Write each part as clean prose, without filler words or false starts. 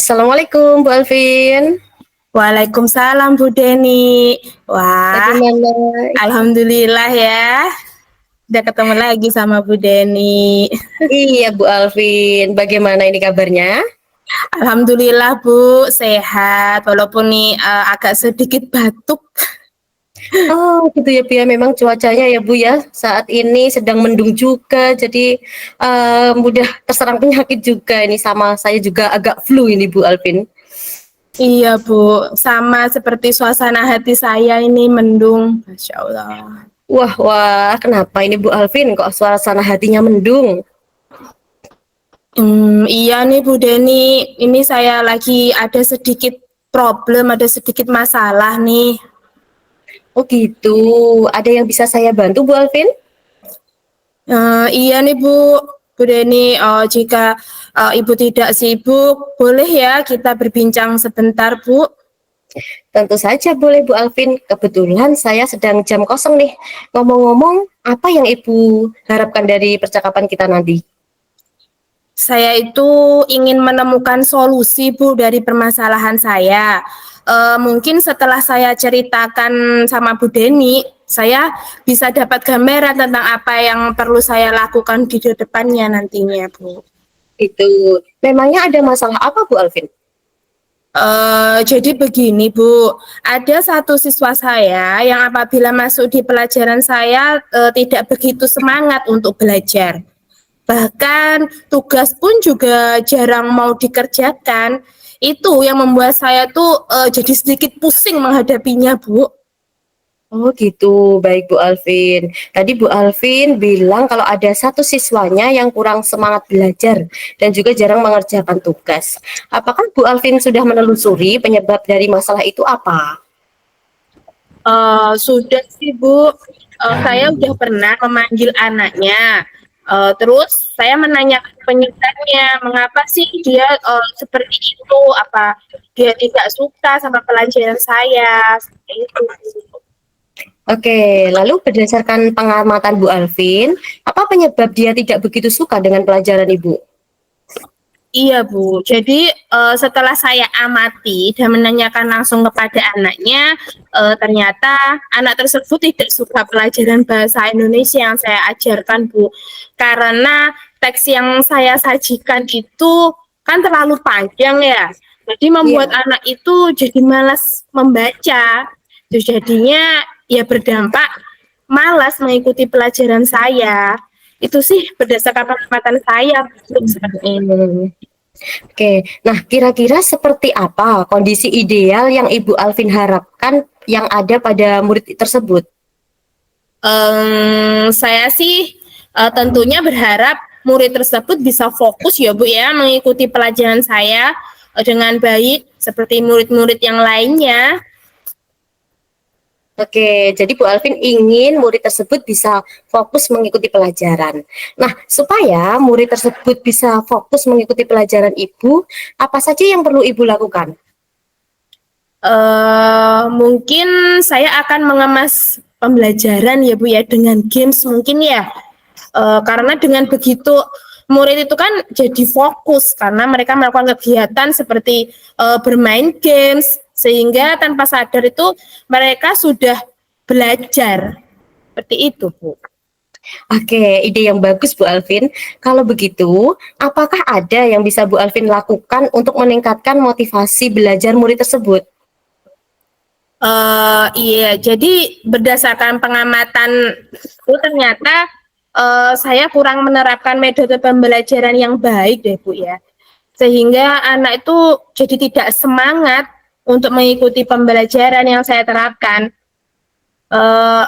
Assalamualaikum Bu Alvin. Waalaikumsalam Bu Deni. Wah, Bagaimana? alhamdulillah ya. Udah ketemu lagi sama Bu Deni. Iya Bu Alvin, bagaimana ini kabarnya? Alhamdulillah Bu, sehat. Walaupun nih agak sedikit batuk. Oh gitu ya Bu ya, memang cuacanya ya Bu ya saat ini sedang mendung juga, jadi mudah terserang penyakit juga ini sama saya juga agak flu ini Bu Alvin. Iya Bu, sama seperti suasana hati saya ini mendung. Masya Allah. Wah wah, kenapa ini Bu Alvin kok suasana hatinya mendung? Iya nih Bu Deni, ini saya lagi ada sedikit problem, ada sedikit masalah nih. Oh gitu, ada yang bisa saya bantu Bu Alvin? Iya nih Bu Deni, jika Ibu tidak sibuk, boleh ya kita berbincang sebentar Bu? Tentu saja boleh Bu Alvin, kebetulan saya sedang jam kosong nih. Ngomong-ngomong, apa yang Ibu harapkan dari percakapan kita nanti? Saya itu ingin menemukan solusi Bu dari permasalahan saya. Mungkin setelah saya ceritakan sama Bu Deni, saya bisa dapat gambaran tentang apa yang perlu saya lakukan di depannya nantinya Bu. Itu memangnya ada masalah apa Bu Alvin? Jadi begini Bu, ada satu siswa saya yang apabila masuk di pelajaran saya tidak begitu semangat untuk belajar. Bahkan tugas pun juga jarang mau dikerjakan. Itu yang membuat saya tuh jadi sedikit pusing menghadapinya Bu. Oh gitu, baik Bu Alvin. Tadi Bu Alvin bilang kalau ada satu siswanya yang kurang semangat belajar dan juga jarang mengerjakan tugas. Apakah Bu Alvin sudah menelusuri penyebab dari masalah itu apa? Sudah sih Bu, saya udah pernah memanggil anaknya. Terus saya menanyakan penyebabnya, mengapa sih dia seperti itu? Apa dia tidak suka sama pelajaran saya? Seperti itu. Oke, lalu berdasarkan pengamatan Bu Alvin, apa penyebab dia tidak begitu suka dengan pelajaran Ibu? Iya Bu, jadi setelah saya amati dan menanyakan langsung kepada anaknya, ternyata anak tersebut tidak suka pelajaran bahasa Indonesia yang saya ajarkan Bu, karena teks yang saya sajikan itu kan terlalu panjang ya, jadi membuat Iya. anak itu jadi malas membaca, terus jadinya ya berdampak malas mengikuti pelajaran saya. Itu sih berdasarkan pengamatan saya Bu, seperti ini. Hmm. Oke, nah kira-kira seperti apa kondisi ideal yang Ibu Alvin harapkan yang ada pada murid tersebut? Saya sih tentunya berharap murid tersebut bisa fokus ya Bu ya mengikuti pelajaran saya dengan baik seperti murid-murid yang lainnya. Oke, jadi Bu Alvin ingin murid tersebut bisa fokus mengikuti pelajaran. Nah, supaya murid tersebut bisa fokus mengikuti pelajaran Ibu, apa saja yang perlu Ibu lakukan? Mungkin saya akan mengemas pembelajaran ya Bu ya dengan games mungkin ya. Karena dengan begitu murid itu kan jadi fokus karena mereka melakukan kegiatan seperti bermain games sehingga tanpa sadar itu mereka sudah belajar seperti itu Bu. Oke, ide yang bagus Bu Alvin. Kalau begitu, apakah ada yang bisa Bu Alvin lakukan untuk meningkatkan motivasi belajar murid tersebut? Iya, jadi berdasarkan pengamatan ternyata saya kurang menerapkan metode pembelajaran yang baik deh Bu ya. Sehingga anak itu jadi tidak semangat untuk mengikuti pembelajaran yang saya terapkan. Uh,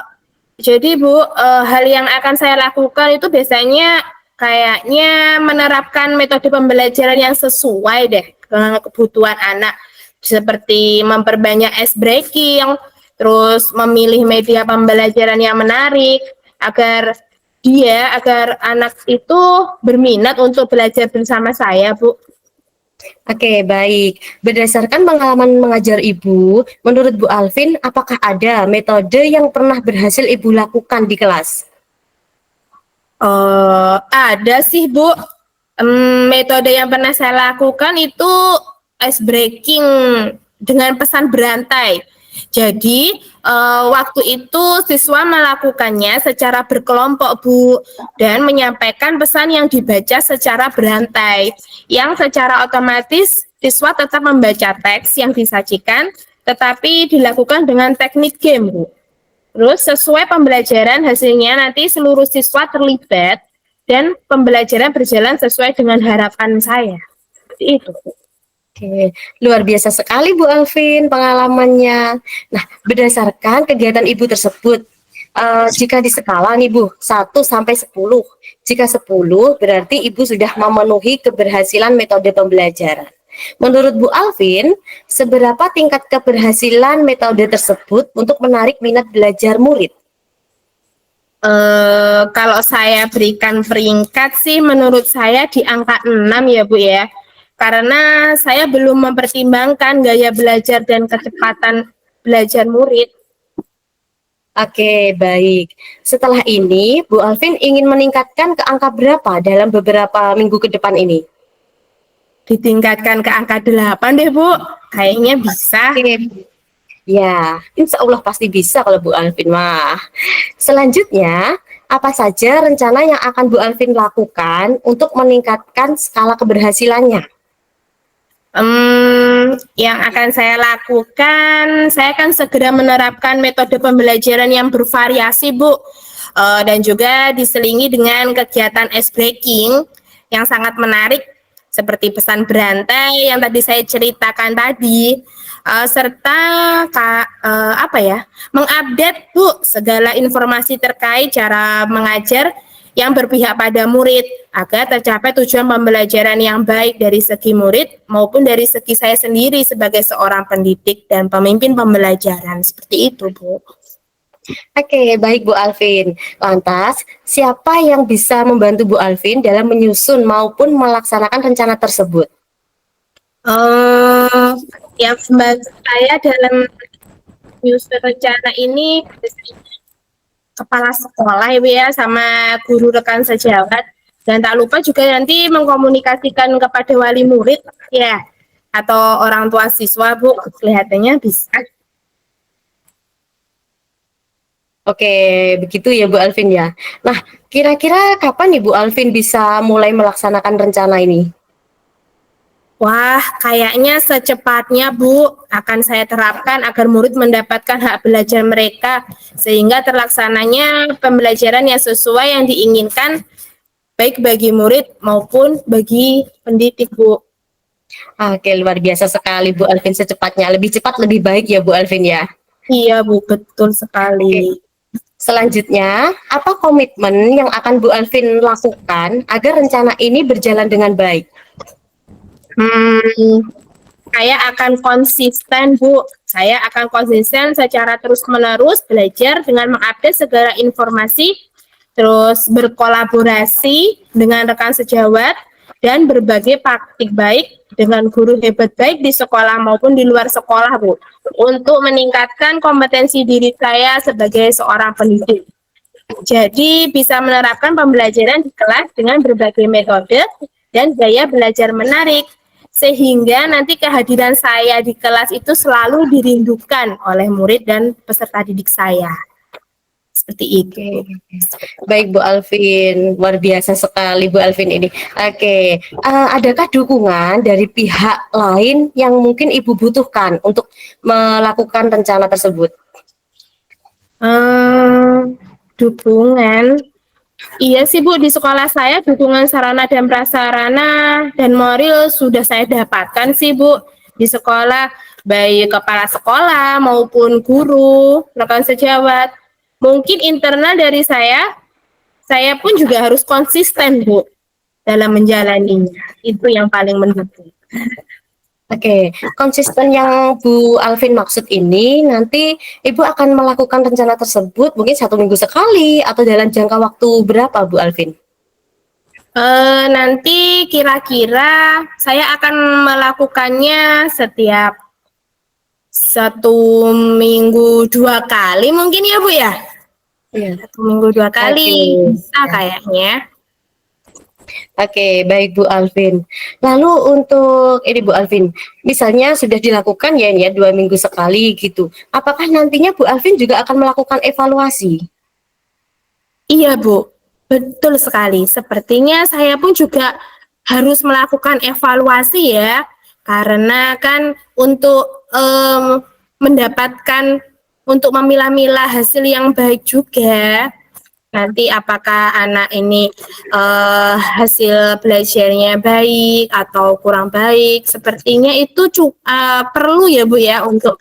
jadi Bu, hal yang akan saya lakukan itu biasanya kayaknya menerapkan metode pembelajaran yang sesuai deh dengan kebutuhan anak, seperti memperbanyak ice breaking, terus memilih media pembelajaran yang menarik, agar anak itu berminat untuk belajar bersama saya, Bu. Oke, baik. Berdasarkan pengalaman mengajar Ibu, menurut Bu Alvin, apakah ada metode yang pernah berhasil Ibu lakukan di kelas? Ada sih Bu. Metode yang pernah saya lakukan itu ice breaking dengan pesan berantai. Jadi waktu itu siswa melakukannya secara berkelompok Bu dan menyampaikan pesan yang dibaca secara berantai yang secara otomatis siswa tetap membaca teks yang disajikan tetapi dilakukan dengan teknik game Bu. Terus sesuai pembelajaran hasilnya nanti seluruh siswa terlibat dan pembelajaran berjalan sesuai dengan harapan saya. Seperti itu. Oke, luar biasa sekali Bu Alvin pengalamannya. Nah, berdasarkan kegiatan Ibu tersebut, jika di skala nih Bu, 1 sampai 10. Jika 10 berarti Ibu sudah memenuhi keberhasilan metode pembelajaran. Menurut Bu Alvin, seberapa tingkat keberhasilan metode tersebut untuk menarik minat belajar murid? Kalau saya berikan peringkat sih menurut saya di angka 6 ya Bu ya. Karena saya belum mempertimbangkan gaya belajar dan kecepatan belajar murid. Oke, baik. Setelah ini, Bu Alvin ingin meningkatkan ke angka berapa dalam beberapa minggu ke depan ini? Ditingkatkan ke angka 8 deh Bu. Kayaknya bisa. Oke. Ya, insya Allah pasti bisa kalau Bu Alvin mah. Selanjutnya, apa saja rencana yang akan Bu Alvin lakukan untuk meningkatkan skala keberhasilannya? Yang akan saya lakukan, saya akan segera menerapkan metode pembelajaran yang bervariasi, Bu, dan juga diselingi dengan kegiatan ice breaking yang sangat menarik, seperti pesan berantai yang tadi saya ceritakan tadi, serta mengupdate, Bu, segala informasi terkait cara mengajar yang berpihak pada murid agar tercapai tujuan pembelajaran yang baik dari segi murid maupun dari segi saya sendiri sebagai seorang pendidik dan pemimpin pembelajaran. Seperti itu, Bu. Oke, baik Bu Alvin. Lantas, siapa yang bisa membantu Bu Alvin dalam menyusun maupun melaksanakan rencana tersebut? Yang membantu saya dalam menyusun rencana ini kepala sekolah ya Bu ya, sama guru rekan sejawat, dan tak lupa juga nanti mengkomunikasikan kepada wali murid ya atau orang tua siswa Bu, kelihatannya bisa. Oke, begitu ya Bu Alvin ya. Nah, kira-kira kapan nih Bu Alvin bisa mulai melaksanakan rencana ini? Wah, kayaknya secepatnya Bu akan saya terapkan agar murid mendapatkan hak belajar mereka sehingga terlaksananya pembelajaran yang sesuai yang diinginkan baik bagi murid maupun bagi pendidik, Bu. Oke, luar biasa sekali Bu Alvin, secepatnya. Lebih cepat lebih baik ya Bu Alvin ya. Iya, Bu, betul sekali. Oke. Selanjutnya, apa komitmen yang akan Bu Alvin lakukan agar rencana ini berjalan dengan baik? Saya akan konsisten, Bu. Saya akan konsisten secara terus-menerus belajar dengan mengupdate segala informasi, terus berkolaborasi dengan rekan sejawat, dan berbagai praktik baik dengan guru hebat baik di sekolah maupun di luar sekolah, Bu, untuk meningkatkan kompetensi diri saya sebagai seorang pendidik. Jadi bisa menerapkan pembelajaran di kelas dengan berbagai metode dan gaya belajar menarik, sehingga nanti kehadiran saya di kelas itu selalu dirindukan oleh murid dan peserta didik saya. Seperti itu. Baik Bu Alvin, luar biasa sekali Bu Alvin ini. Oke, adakah dukungan dari pihak lain yang mungkin Ibu butuhkan untuk melakukan rencana tersebut? Dukungan. Iya sih Bu, di sekolah saya dukungan sarana dan prasarana dan moral sudah saya dapatkan sih Bu di sekolah, baik kepala sekolah maupun guru, rekan sejawat. Mungkin internal dari saya pun juga harus konsisten Bu dalam menjalaninya. Itu yang paling mendukung. Oke, konsisten yang Bu Alvin maksud ini nanti Ibu akan melakukan rencana tersebut mungkin 1 minggu sekali atau dalam jangka waktu berapa Bu Alvin? Nanti kira-kira saya akan melakukannya setiap 1 minggu 2 kali mungkin ya Bu ya? Iya. 1 minggu 2 kali Oke. bisa kayaknya. Oke, baik Bu Alvin. Lalu untuk ini Bu Alvin, misalnya sudah dilakukan ya ini ya 2 minggu sekali gitu. Apakah nantinya Bu Alvin juga akan melakukan evaluasi? Iya, Bu. Betul sekali. Sepertinya saya pun juga harus melakukan evaluasi ya, karena kan untuk mendapatkan untuk memilah-milah hasil yang baik juga. Nanti apakah anak ini hasil belajarnya baik atau kurang baik? Sepertinya itu perlu ya Bu ya untuk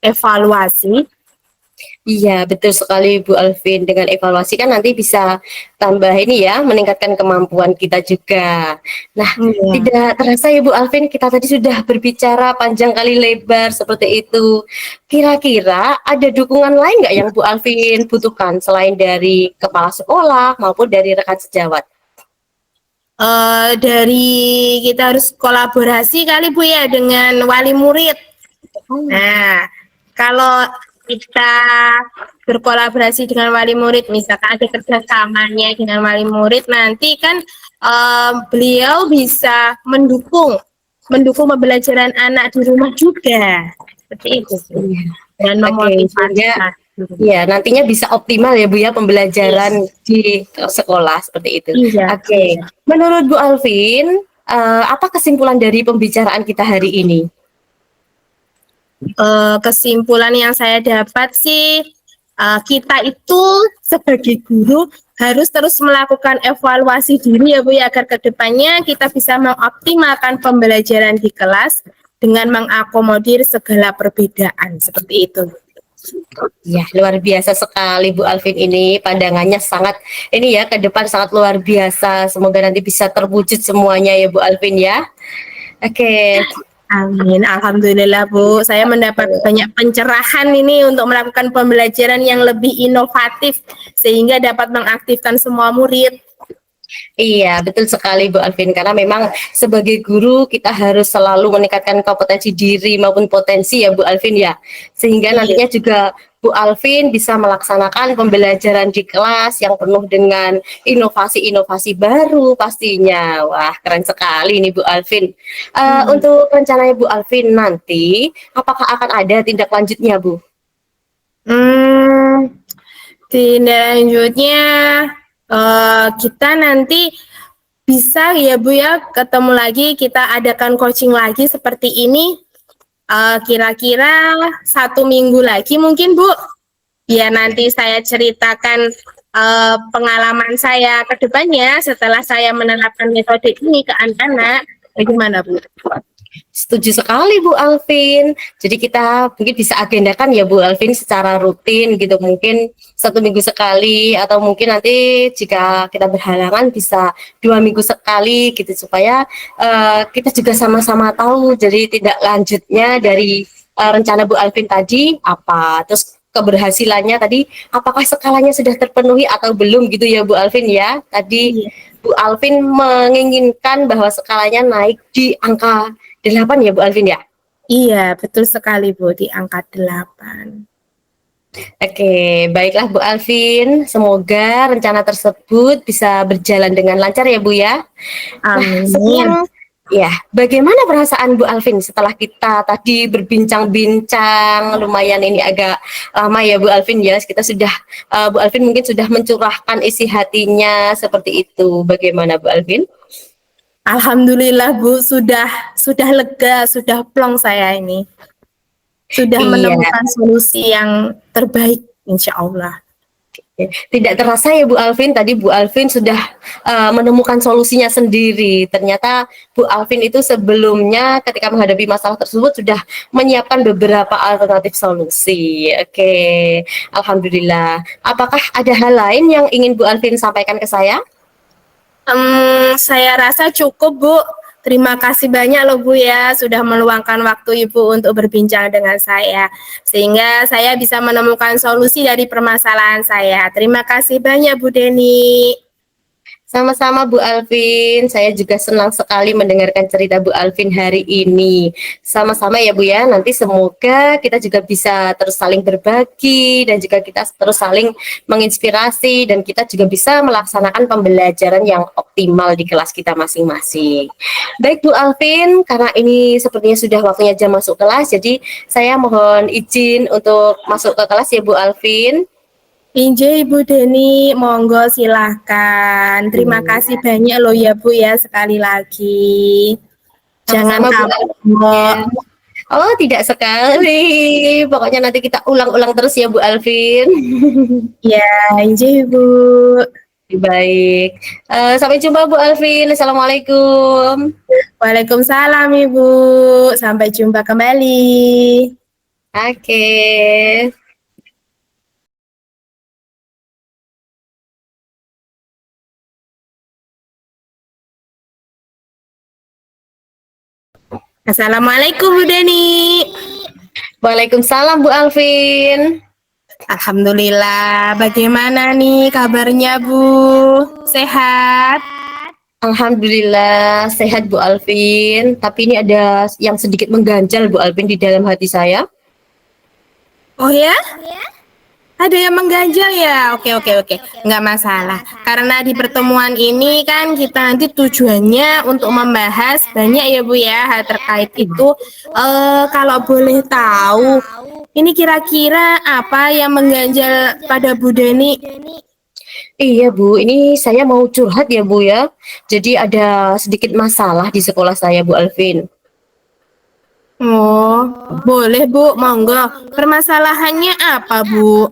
evaluasi. Iya, betul sekali Bu Alvin. Dengan evaluasi kan nanti bisa tambah ini ya, meningkatkan kemampuan kita juga. Nah, Iya. tidak terasa ya Bu Alvin, kita tadi sudah berbicara panjang kali lebar seperti itu. Kira-kira ada dukungan lain nggak yang Bu Alvin butuhkan selain dari kepala sekolah maupun dari rekan sejawat? Dari kita harus kolaborasi kali Bu ya dengan wali murid. Oh, Nah, kalau kita berkolaborasi dengan wali murid, misalkan ada kerjasamanya dengan wali murid, nanti kan beliau bisa mendukung pembelajaran anak di rumah juga, seperti itu Bu. iya. Dan Oke, memotivasi. sehingga ya nantinya bisa optimal ya Bu ya Iya, pembelajaran di sekolah seperti itu. iya, Oke, iya. menurut Bu Alvin, apa kesimpulan dari pembicaraan kita hari ini? Kesimpulan yang saya dapat sih kita itu sebagai guru harus terus melakukan evaluasi diri ya Bu ya agar kedepannya kita bisa mengoptimalkan pembelajaran di kelas dengan mengakomodir segala perbedaan seperti itu. Ya, luar biasa sekali Bu Alvin ini. Pandangannya sangat ini ya ke depan sangat luar biasa. Semoga nanti bisa terwujud semuanya ya Bu Alvin ya. Oke. Amin, alhamdulillah Bu. Saya mendapat banyak pencerahan ini untuk melakukan pembelajaran yang lebih inovatif sehingga dapat mengaktifkan semua murid. Iya, betul sekali Bu Alvin. Karena memang sebagai guru kita harus selalu meningkatkan kompetensi diri maupun potensi ya Bu Alvin ya. Sehingga Iya, nantinya juga Bu Alvin bisa melaksanakan pembelajaran di kelas yang penuh dengan inovasi-inovasi baru pastinya. Wah, keren sekali nih Bu Alvin. iya. Untuk rencananya Bu Alvin nanti, apakah akan ada tindak lanjutnya Bu? Hmm, tindak lanjutnya kita nanti bisa ya Bu ya ketemu lagi kita adakan coaching lagi seperti ini kira-kira 1 minggu lagi mungkin Bu. Biar nanti saya ceritakan pengalaman saya ke depannya setelah saya menerapkan metode ini ke anak-anak. Bagaimana Bu? Setuju sekali Bu Alvin. Jadi kita mungkin bisa agendakan ya Bu Alvin secara rutin gitu. Mungkin 1 minggu sekali atau mungkin nanti jika kita berhalangan bisa 2 minggu sekali gitu supaya kita juga sama-sama tahu. Jadi tidak lanjutnya dari rencana Bu Alvin tadi apa. Terus keberhasilannya tadi apakah skalanya sudah terpenuhi atau belum gitu ya Bu Alvin ya. Tadi Iya. Bu Alvin menginginkan bahwa skalanya naik di angka 8 ya Bu Alvin ya? Iya, betul sekali Bu, di angka 8. Oke, baiklah Bu Alvin. Semoga rencana tersebut bisa berjalan dengan lancar ya Bu ya. Nah, Amin. sekarang ya, bagaimana perasaan Bu Alvin setelah kita tadi berbincang-bincang lumayan ini agak lama ya Bu Alvin ya. Kita sudah Bu Alvin mungkin sudah mencurahkan isi hatinya seperti itu. Bagaimana Bu Alvin? Alhamdulillah Bu, sudah lega, sudah plong saya ini. Sudah Iya. menemukan solusi yang terbaik, insya Allah. Tidak terasa ya Bu Alvin, tadi Bu Alvin sudah menemukan solusinya sendiri. Ternyata Bu Alvin itu sebelumnya ketika menghadapi masalah tersebut sudah menyiapkan beberapa alternatif solusi. Oke, Alhamdulillah. Apakah ada hal lain yang ingin Bu Alvin sampaikan ke saya? Saya rasa cukup Bu. Terima kasih banyak loh Bu ya sudah meluangkan waktu Ibu untuk berbincang dengan saya sehingga saya bisa menemukan solusi dari permasalahan saya. Terima kasih banyak Bu Deni. Sama-sama Bu Alvin, saya juga senang sekali mendengarkan cerita Bu Alvin hari ini. Sama-sama ya Bu ya, nanti semoga kita juga bisa terus saling berbagi dan juga kita terus saling menginspirasi dan kita juga bisa melaksanakan pembelajaran yang optimal di kelas kita masing-masing. Baik Bu Alvin, karena ini sepertinya sudah waktunya jam masuk kelas, jadi saya mohon izin untuk masuk ke kelas ya Bu Alvin. Injih Ibu Deni, monggo silahkan. Terima kasih banyak loh ya Bu ya sekali lagi. Jangan Sama-sama Bu kapok. Alvin. Oh, tidak sekali. Pokoknya nanti kita ulang-ulang terus ya Bu Alvin. Ya, injih Ibu. Baik. Sampai jumpa Bu Alvin. Assalamualaikum. Waalaikumsalam Ibu. Sampai jumpa kembali. Oke. Assalamualaikum Bu Deni. Waalaikumsalam Bu Alvin. Alhamdulillah. Bagaimana nih kabarnya Bu? Sehat? Alhamdulillah sehat Bu Alvin. Tapi ini ada yang sedikit mengganjal Bu Alvin di dalam hati saya. Oh ya? Ada yang mengganjal ya? Oke, oke, oke. Nggak masalah. Karena di pertemuan ini kan kita nanti tujuannya untuk membahas banyak ya Bu ya hal terkait itu. Kalau boleh tahu, ini kira-kira apa yang mengganjal pada Bu Deni? Iya Bu, ini saya mau curhat ya Bu ya. Jadi ada sedikit masalah di sekolah saya Bu Alvin. Oh, boleh Bu, monggo. Permasalahannya apa Bu?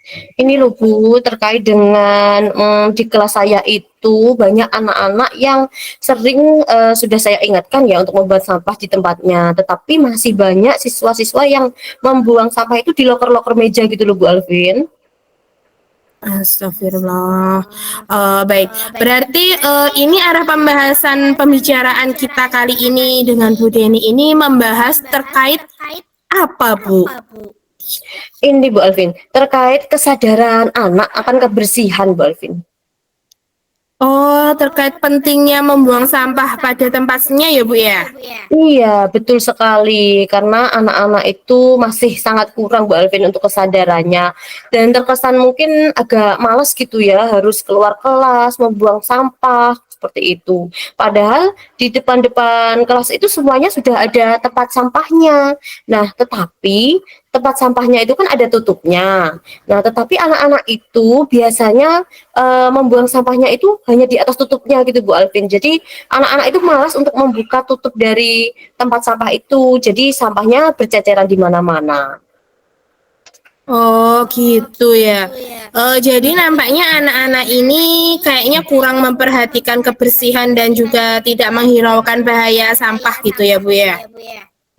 Ini loh Bu, terkait dengan di kelas saya itu banyak anak-anak yang sering sudah saya ingatkan ya untuk membuang sampah di tempatnya, tetapi masih banyak siswa-siswa yang membuang sampah itu di loker-loker meja gitu loh Bu Alvin. Astagfirullah. Baik, berarti ini arah pembahasan pembicaraan kita kali ini dengan Bu Deni ini membahas terkait apa Bu? Ini Bu Alvin, terkait kesadaran anak akan kebersihan Bu Alvin. Oh, terkait pentingnya membuang sampah pada tempatnya ya Bu ya? Iya, betul sekali. Karena anak-anak itu masih sangat kurang Bu Alvin untuk kesadarannya. Dan terkesan mungkin agak malas gitu ya, harus keluar kelas, membuang sampah, seperti itu. Padahal di depan-depan kelas itu semuanya sudah ada tempat sampahnya. Nah, tetapi tempat sampahnya itu kan ada tutupnya. Nah, tetapi anak-anak itu biasanya membuang sampahnya itu hanya di atas tutupnya gitu Bu Alvin. Jadi anak-anak itu malas untuk membuka tutup dari tempat sampah itu, jadi sampahnya berceceran di mana-mana. Oh gitu ya. Jadi nampaknya anak-anak ini kayaknya kurang memperhatikan kebersihan dan juga tidak menghiraukan bahaya sampah gitu ya Bu ya.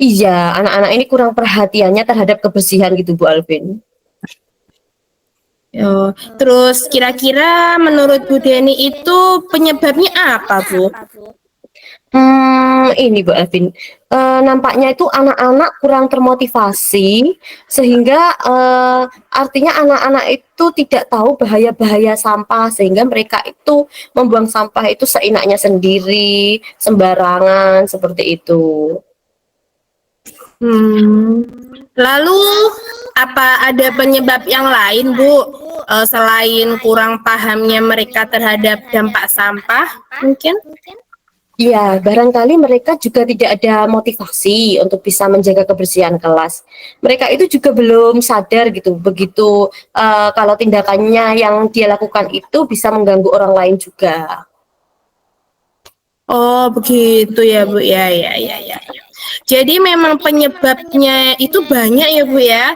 Iya, anak-anak ini kurang perhatiannya terhadap kebersihan gitu Bu Alvin. Oh, terus kira-kira menurut Bu Deni itu penyebabnya apa Bu? Ini Bu Alvin, nampaknya itu anak-anak kurang termotivasi sehingga, artinya anak-anak itu tidak tahu bahaya-bahaya sampah sehingga mereka itu membuang sampah itu seenaknya sendiri, sembarangan, seperti itu. Lalu apa ada penyebab yang lain Bu? Selain kurang pahamnya mereka terhadap dampak sampah mungkin? Ya, barangkali mereka juga tidak ada motivasi untuk bisa menjaga kebersihan kelas. Mereka itu juga belum sadar gitu, begitu kalau tindakannya yang dia lakukan itu bisa mengganggu orang lain juga. Oh begitu ya Bu ya ya ya ya. Jadi memang penyebabnya itu banyak ya Bu ya.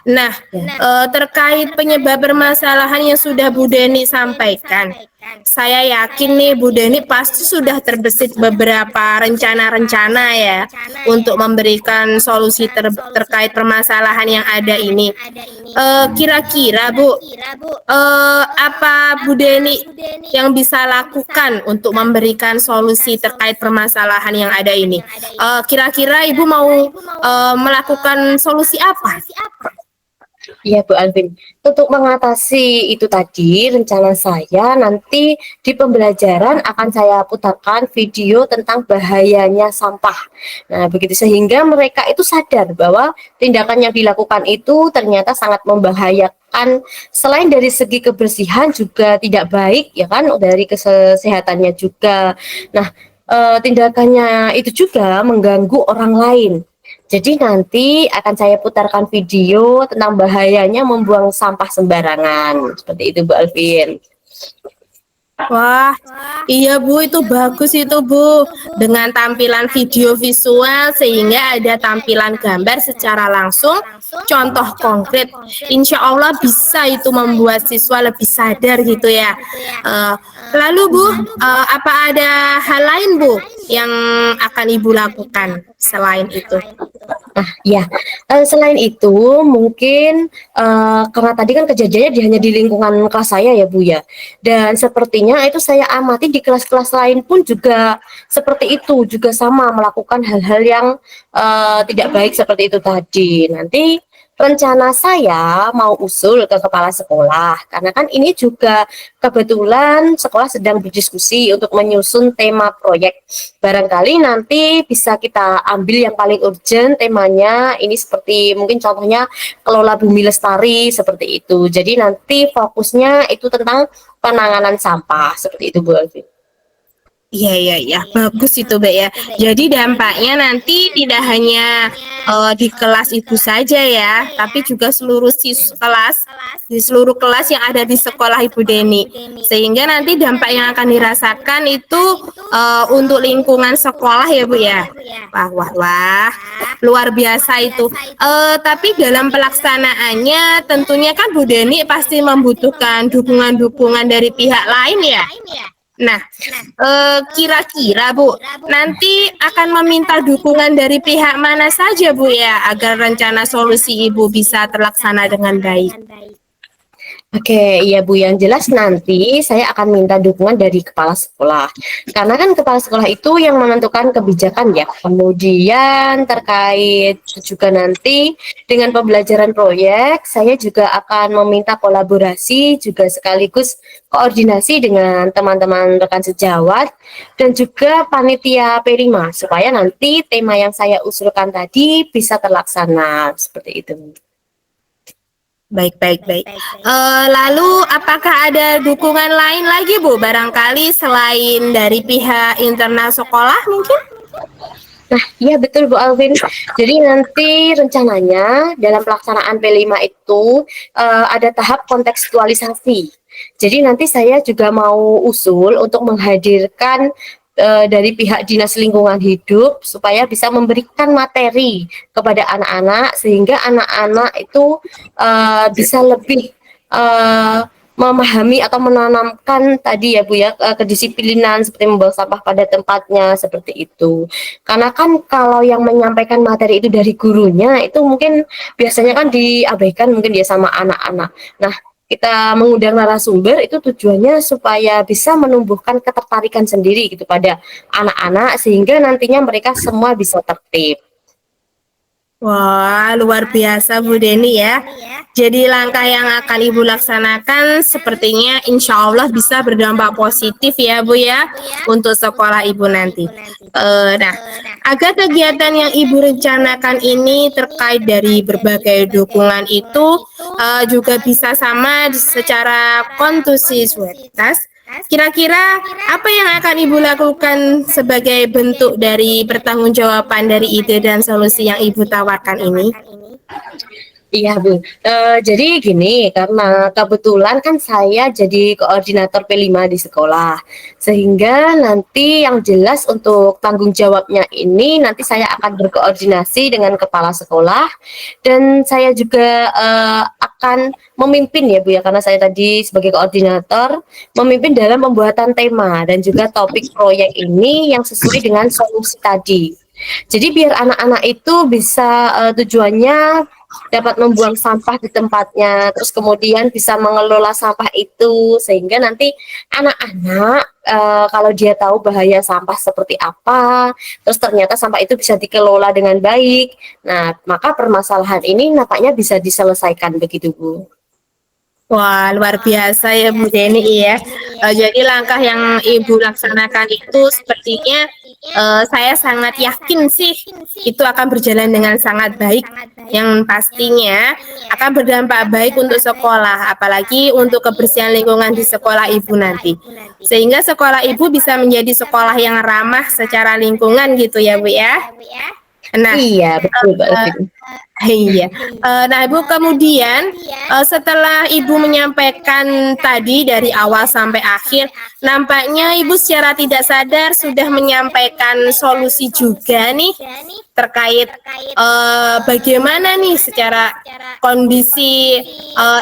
Nah terkait penyebab permasalahan yang sudah Bu Deni sampaikan, saya yakin nih Bu Deni pasti sudah terbesit beberapa rencana-rencana ya untuk memberikan solusi terkait permasalahan yang ada ini. Kira-kira Bu, apa Bu Deni yang bisa lakukan untuk memberikan solusi terkait permasalahan yang ada ini? Kira-kira Ibu mau melakukan solusi apa? Iya Bu Alvin, untuk mengatasi itu tadi, rencana saya nanti di pembelajaran akan saya putarkan video tentang bahayanya sampah. Nah, begitu sehingga mereka itu sadar bahwa tindakan yang dilakukan itu ternyata sangat membahayakan. Selain dari segi kebersihan juga tidak baik, ya kan, dari kesehatannya juga. Nah, tindakannya itu juga mengganggu orang lain. Jadi nanti akan saya putarkan video tentang bahayanya membuang sampah sembarangan. Seperti itu Bu Alvin. Wah, iya Bu, itu bagus itu Bu. Dengan tampilan video visual sehingga ada tampilan gambar secara langsung, contoh konkret. Insya Allah bisa itu membuat siswa lebih sadar gitu ya. Eh, lalu Bu, apa ada hal lain Bu yang akan Ibu lakukan selain itu? Nah, ya, selain itu mungkin karena tadi kan kejadiannya hanya di lingkungan kelas saya ya Bu ya, dan sepertinya itu saya amati di kelas-kelas lain pun juga seperti itu, juga sama melakukan hal-hal yang tidak baik seperti itu tadi. Nanti rencana saya mau usul ke kepala sekolah, karena kan ini juga kebetulan sekolah sedang berdiskusi untuk menyusun tema proyek. Barangkali nanti bisa kita ambil yang paling urgent temanya, ini seperti mungkin contohnya kelola bumi lestari seperti itu. Jadi nanti fokusnya itu tentang penanganan sampah seperti itu Bu Alfi. Iya, iya, iya, bagus itu, Mbak ya. Jadi dampaknya nanti tidak hanya di kelas Ibu saja ya, tapi juga seluruh kelas, di seluruh kelas yang ada di sekolah Ibu Deni. Sehingga nanti dampak yang akan dirasakan itu untuk lingkungan sekolah ya, Bu ya. Wah, wah, wah, luar biasa itu. Tapi dalam pelaksanaannya tentunya kan Bu Deni pasti membutuhkan dukungan-dukungan dari pihak lain ya. Nah, kira-kira Bu, nanti akan meminta dukungan dari pihak mana saja Bu ya, agar rencana solusi Ibu bisa terlaksana dengan baik? Oke, iya Bu, yang jelas nanti saya akan minta dukungan dari kepala sekolah. Karena kan kepala sekolah itu yang menentukan kebijakan ya. Kemudian terkait juga nanti dengan pembelajaran proyek, saya juga akan meminta kolaborasi juga sekaligus koordinasi dengan teman-teman rekan sejawat dan juga panitia P5 supaya nanti tema yang saya usulkan tadi bisa terlaksana seperti itu. Baik, baik, baik. Lalu apakah ada dukungan lain lagi Bu, barangkali selain dari pihak internal sekolah mungkin? Nah, iya betul Bu Alvin. Jadi nanti rencananya dalam pelaksanaan P5 itu ada tahap kontekstualisasi. Jadi nanti saya juga mau usul untuk menghadirkan dari pihak Dinas Lingkungan Hidup supaya bisa memberikan materi kepada anak-anak sehingga anak-anak itu bisa lebih eh, memahami atau menanamkan tadi ya Bu ya kedisiplinan seperti membuang sampah pada tempatnya seperti itu. Karena kan kalau yang menyampaikan materi itu dari gurunya itu mungkin biasanya kan diabaikan mungkin dia sama anak-anak. Nah, kita mengundang narasumber itu tujuannya supaya bisa menumbuhkan ketertarikan sendiri gitu pada anak-anak sehingga nantinya mereka semua bisa tertib. Wah, luar biasa Bu Deni ya. Jadi langkah yang akan Ibu laksanakan sepertinya insya Allah bisa berdampak positif ya Bu ya untuk sekolah Ibu nanti. Nah, agar kegiatan yang Ibu rencanakan ini terkait dari berbagai dukungan itu juga bisa sama secara kondusivitas. Kira-kira apa yang akan Ibu lakukan sebagai bentuk dari pertanggungjawaban dari ide dan solusi yang Ibu tawarkan ini? Iya Bu, jadi gini, karena kebetulan kan saya jadi koordinator P5 di sekolah, sehingga nanti yang jelas untuk tanggung jawabnya ini nanti saya akan berkoordinasi dengan kepala sekolah, dan saya juga akan memimpin ya Bu ya, karena saya tadi sebagai koordinator, memimpin dalam pembuatan tema dan juga topik proyek ini yang sesuai dengan solusi tadi. Jadi biar anak-anak itu bisa tujuannya dapat membuang sampah di tempatnya, terus kemudian bisa mengelola sampah itu sehingga nanti anak-anak kalau dia tahu bahaya sampah seperti apa, terus ternyata sampah itu bisa dikelola dengan baik. Nah, maka permasalahan ini nampaknya bisa diselesaikan begitu, Bu. Wah, luar biasa ya Bu Deni ya. Jadi langkah yang Ibu laksanakan itu sepertinya saya sangat yakin sih itu akan berjalan dengan sangat baik. Yang pastinya akan berdampak baik untuk sekolah, apalagi untuk kebersihan lingkungan di sekolah Ibu nanti. Sehingga sekolah Ibu bisa menjadi sekolah yang ramah secara lingkungan gitu ya Bu ya. Nah, Iya, betul, Mbak Alvin. iya. Nah, Ibu kemudian setelah Ibu menyampaikan tadi dari awal sampai akhir, nampaknya Ibu secara tidak sadar sudah menyampaikan solusi juga nih terkait bagaimana nih secara kondisi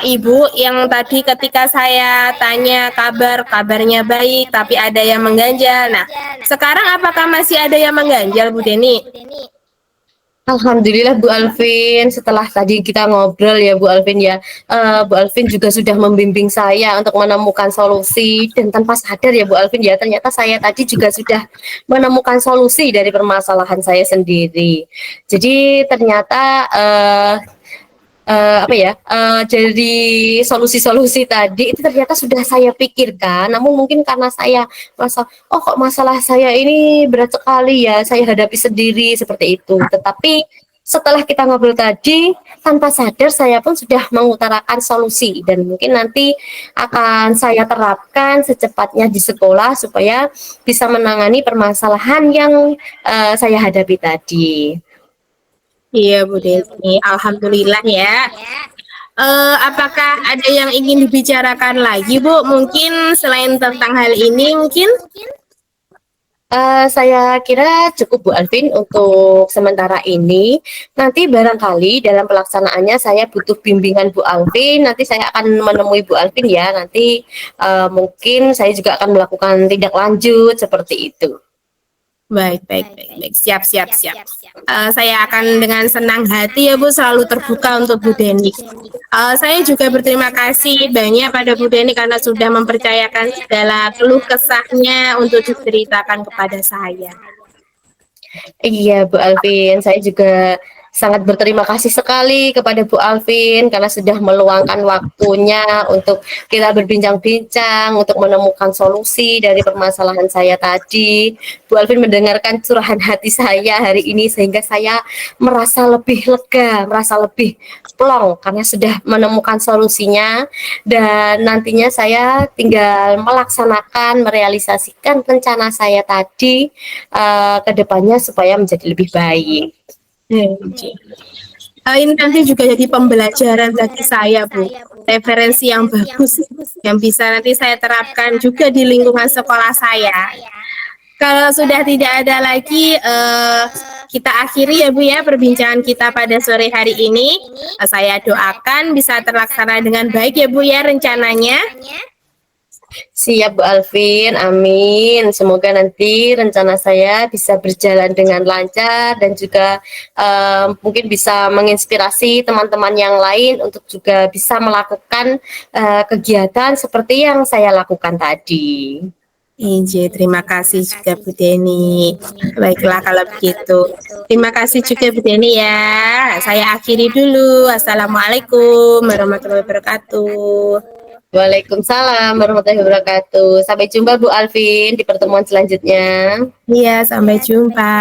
Ibu yang tadi ketika saya tanya kabarnya baik tapi ada yang mengganjal. Nah, sekarang apakah masih ada yang mengganjal Bu Deni? Alhamdulillah Bu Alvin, setelah tadi kita ngobrol ya Bu Alvin ya, Bu Alvin juga sudah membimbing saya untuk menemukan solusi dan tanpa sadar ya Bu Alvin ya, ternyata saya tadi juga sudah menemukan solusi dari permasalahan saya sendiri. Jadi ternyata apa ya, dari solusi-solusi tadi itu ternyata sudah saya pikirkan, namun mungkin karena saya merasa, oh kok masalah saya ini berat sekali ya, saya hadapi sendiri seperti itu. Tetapi setelah kita ngobrol tadi, tanpa sadar saya pun sudah mengutarakan solusi dan mungkin nanti akan saya terapkan secepatnya di sekolah supaya bisa menangani permasalahan yang saya hadapi tadi. Iya Bu Deni, Alhamdulillah ya. Apakah ada yang ingin dibicarakan lagi Bu? Mungkin selain tentang hal ini mungkin? Saya kira cukup Bu Alvin untuk sementara ini. Nanti barangkali dalam pelaksanaannya saya butuh bimbingan Bu Alvin. Nanti saya akan menemui Bu Alvin ya. Nanti mungkin saya juga akan melakukan tindak lanjut seperti itu. Baik, baik, baik, baik. Siap, siap, siap. Saya akan dengan senang hati ya Bu selalu terbuka untuk Bu Deni. Saya juga berterima kasih banyak pada Bu Deni karena sudah mempercayakan segala keluh kesahnya untuk diceritakan kepada saya. Iya, Bu Alvin, saya juga sangat berterima kasih sekali kepada Bu Alvin karena sudah meluangkan waktunya untuk kita berbincang-bincang, untuk menemukan solusi dari permasalahan saya tadi. Bu Alvin mendengarkan curahan hati saya hari ini sehingga saya merasa lebih lega, merasa lebih plong karena sudah menemukan solusinya dan nantinya saya tinggal melaksanakan, merealisasikan rencana saya tadi ke depannya supaya menjadi lebih baik. Ini nanti juga jadi pembelajaran bagi saya, Bu. Referensi yang bagus yang bisa nanti saya terapkan juga di lingkungan sekolah saya. Kalau sudah tidak ada lagi, kita akhiri ya Bu ya perbincangan kita pada sore hari ini. Saya doakan bisa terlaksana dengan baik ya Bu ya rencananya. Siap Bu Alvin, amin. Semoga nanti rencana saya bisa berjalan dengan lancar dan juga mungkin bisa menginspirasi teman-teman yang lain untuk juga bisa melakukan kegiatan seperti yang saya lakukan tadi. Terima kasih juga Bu Deni. Baiklah kalau begitu. Terima kasih juga Bu Deni ya. Saya akhiri dulu. Assalamualaikum warahmatullahi wabarakatuh. Waalaikumsalam warahmatullahi wabarakatuh. Sampai jumpa Bu Alvin di pertemuan selanjutnya. Iya, sampai jumpa.